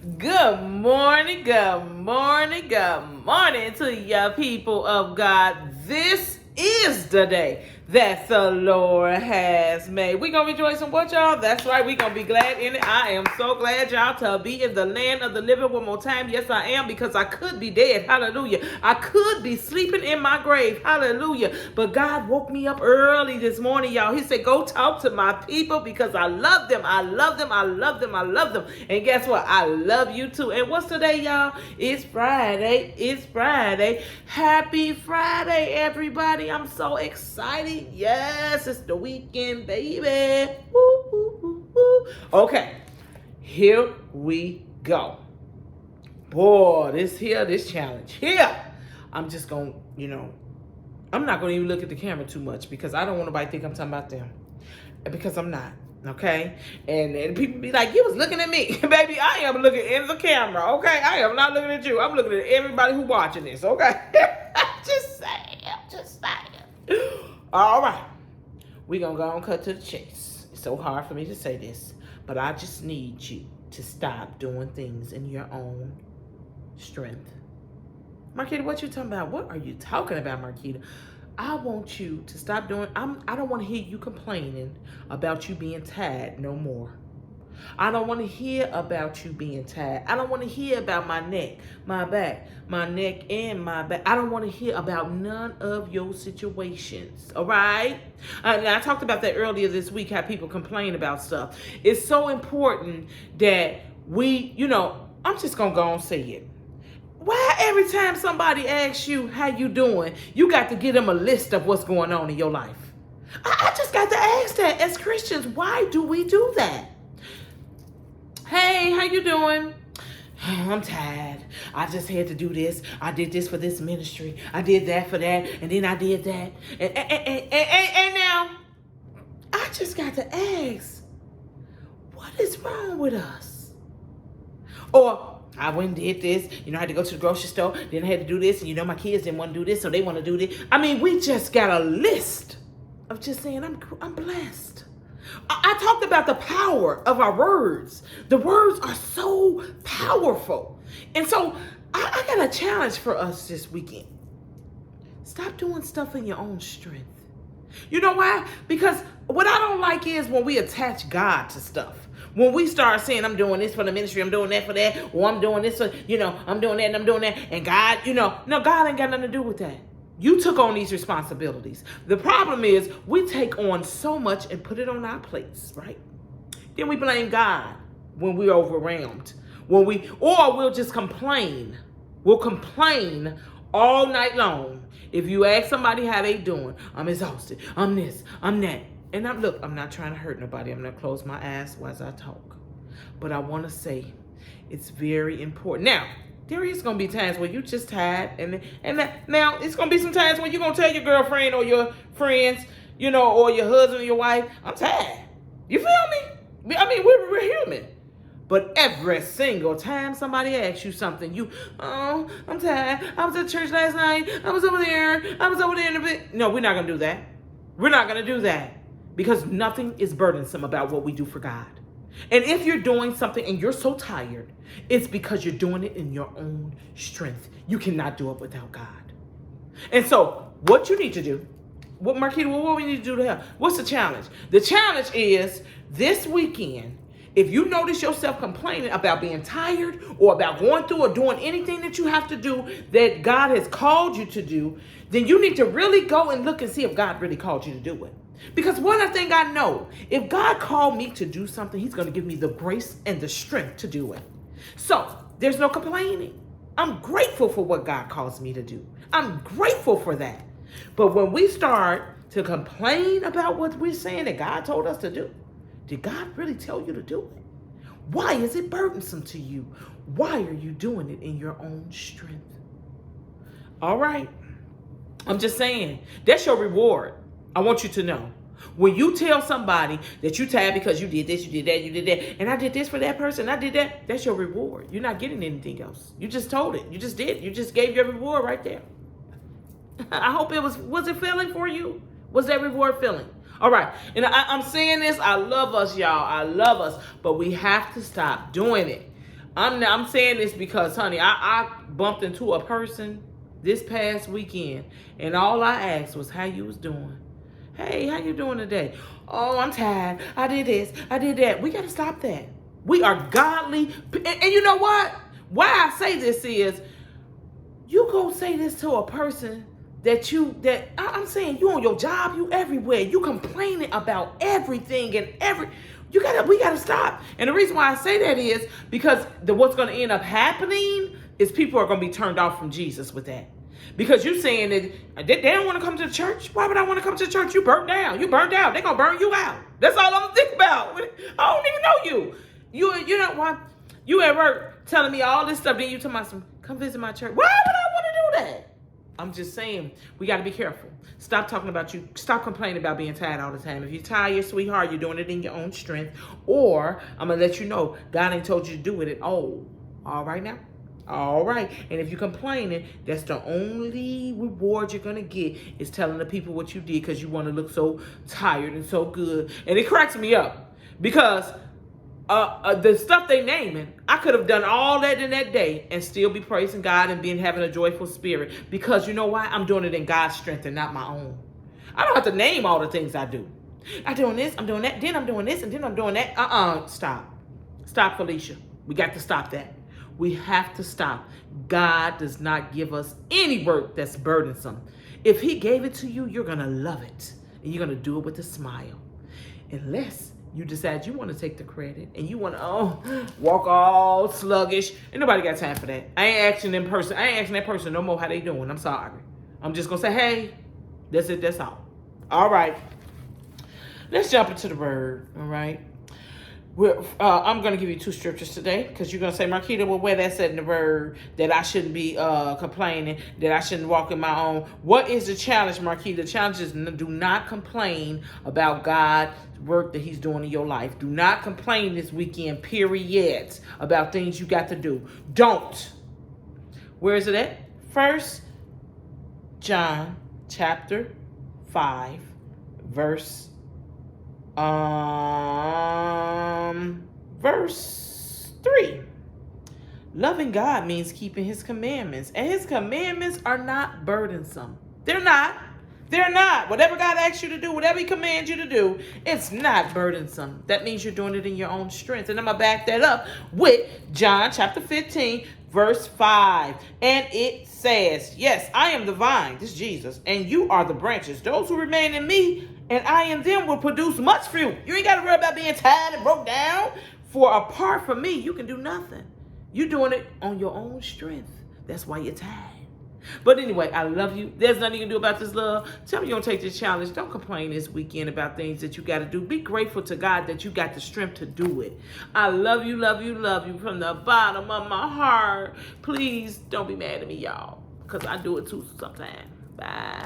Good morning, good morning, good morning to you people of God. This is the day that the Lord has made. We're going to rejoice in what, y'all? That's right. We're going to be glad in it. I am so glad, y'all, to be in the land of the living one more time. Yes, I am, because I could be dead. Hallelujah. I could be sleeping in my grave. Hallelujah. But God woke me up early this morning, y'all. He said, go talk to my people because I love them. I love them. I love them. I love them. And guess what? I love you too. And what's today, y'all? It's Friday. It's Friday. Happy Friday, everybody. I'm so excited. Yes, it's the weekend, baby. Woo, woo, woo, woo. Okay, here we go. Boy, this challenge here. I'm just going to, I'm not going to even look at the camera too much because I don't want nobody to think I'm talking about them. Because I'm not. Okay, and people be like, you was looking at me. Baby, I am looking in the camera. Okay, I am not looking at you. I'm looking at everybody who watching this. Okay. Just saying. All right, we gonna go and cut to the chase. It's so hard for me to say this, but I just need you to stop doing things in your own strength. Marquita, what you talking about? What are you talking about, Marquita? I want you to stop doing, I don't want to hear you complaining about you being tired no more. I don't want to hear about you being tired. I don't want to hear about my neck, my back, my neck and my back. I don't want to hear about none of your situations, all right? And I talked about that earlier this week, how people complain about stuff. It's so important that we, I'm just going to go and say it. Why every time somebody asks you how you doing, you got to give them a list of what's going on in your life? I just got to ask that as Christians. Why do we do that? Hey, how you doing? I'm tired. I just had to do this. I did this for this ministry. I did that for that. And then I did that. And now, I just got to ask, what is wrong with us? Or, I went and did this. I had to go to the grocery store. Then I had to do this. And my kids didn't want to do this, so they want to do this. I mean, we just got a list of just saying, I'm blessed. I talked about the power of our words. The words are so powerful. And so I got a challenge for us this weekend. Stop doing stuff in your own strength. You know why? Because what I don't like is when we attach God to stuff. When we start saying, I'm doing this for the ministry, I'm doing that for that, or I'm doing this for, I'm doing that and I'm doing that. And God, no, God ain't got nothing to do with that. You took on these responsibilities. The problem is we take on so much and put it on our plates, right? Then we blame God when we're overwhelmed. Or we'll just complain. We'll complain all night long. If you ask somebody how they doing, I'm exhausted, I'm this, I'm that. And I'm not trying to hurt nobody. I'm going to close my eyes as I talk. But I want to say it's very important. Now, there is going to be times where you're just tired. Now, it's going to be some times when you're going to tell your girlfriend or your friends, or your husband or your wife, I'm tired. You feel me? I mean, we're human. But every single time somebody asks you something, I'm tired. I was at church last night. I was over there in a bit. No, we're not going to do that. We're not going to do that. Because nothing is burdensome about what we do for God. And if you're doing something and you're so tired, it's because you're doing it in your own strength. You cannot do it without God. And so what you need to do, Marquita, what we need to do to help? What's the challenge? The challenge is this weekend, if you notice yourself complaining about being tired or about going through or doing anything that you have to do that God has called you to do, then you need to really go and look and see if God really called you to do it. Because one thing I know, if God called me to do something, he's going to give me the grace and the strength to do it. So there's no complaining. I'm grateful for what God calls me to do. I'm grateful for that. But when we start to complain about what we're saying that God told us to do, did God really tell you to do it? Why is it burdensome to you? Why are you doing it in your own strength? All right. I'm just saying, that's your reward. I want you to know. When you tell somebody that you're tired because you did this, you did that, you did that, and I did this for that person, I did that, that's your reward. You're not getting anything else. You just told it. You just did. You just gave your reward right there. I hope was it filling for you? Was that reward filling? All right. And I'm saying this, I love us, y'all. I love us. But we have to stop doing it. I'm saying this because, honey, I bumped into a person this past weekend, and all I asked was how you was doing. Hey, how you doing today? Oh, I'm tired. I did this. I did that. We got to stop that. We are godly. And you know what? Why I say this is, you go say this to a person I'm saying, you on your job, you everywhere. You complaining about everything and we gotta stop. And the reason why I say that is because what's gonna end up happening is people are gonna be turned off from Jesus with that. Because you saying that they don't want to come to the church. Why would I want to come to the church? You burnt down. You burnt out. They're going to burn you out. That's all I'm going to think about. I don't even know you. You know why? You at work telling me all this stuff. Then you tell me, come visit my church. Why would I want to do that? I'm just saying, we got to be careful. Stop talking about you. Stop complaining about being tired all the time. If you're tired, sweetheart, you're doing it in your own strength. Or I'm going to let you know, God ain't told you to do it at all. All right now? All right. And if you're complaining, that's the only reward you're going to get is telling the people what you did because you want to look so tired and so good. And it cracks me up because the stuff they naming, I could have done all that in that day and still be praising God and having a joyful spirit because you know why? I'm doing it in God's strength and not my own. I don't have to name all the things I do. I'm doing this, I'm doing that, then I'm doing this, and then I'm doing that. Stop. Stop, Felicia. We got to stop that. We have to stop. God does not give us any work that's burdensome. If he gave it to you, you're going to love it. And you're going to do it with a smile. Unless you decide you want to take the credit and you want to walk all sluggish. Ain't nobody got time for that. I ain't asking that person no more how they doing. I'm sorry. I'm just going to say, hey, that's it. That's all. All right. Let's jump into the word. All right. I'm going to give you 2 scriptures today because you're going to say, Marquita, well, where that's at in the word that I shouldn't be complaining, that I shouldn't walk in my own. What is the challenge, Marquita? The challenge is do not complain about God's work that he's doing in your life. Do not complain this weekend, period, about things you got to do. Don't. Where is it at? 1 John chapter 5, verse 3. Loving God means keeping his commandments. And his commandments are not burdensome. They're not. Whatever God asks you to do, whatever he commands you to do, it's not burdensome. That means you're doing it in your own strength. And I'm going to back that up with John chapter 15, verse 5. And it says, yes, I am the vine, this is Jesus, and you are the branches. Those who remain in me and I in them will produce much fruit. You ain't got to worry about being tired and broke down. For apart from me, you can do nothing. You're doing it on your own strength. That's why you're tired. But anyway, I love you. There's nothing you can do about this love. Tell me you're going to take this challenge. Don't complain this weekend about things that you got to do. Be grateful to God that you got the strength to do it. I love you, love you, love you from the bottom of my heart. Please don't be mad at me, y'all, because I do it too sometimes. Bye.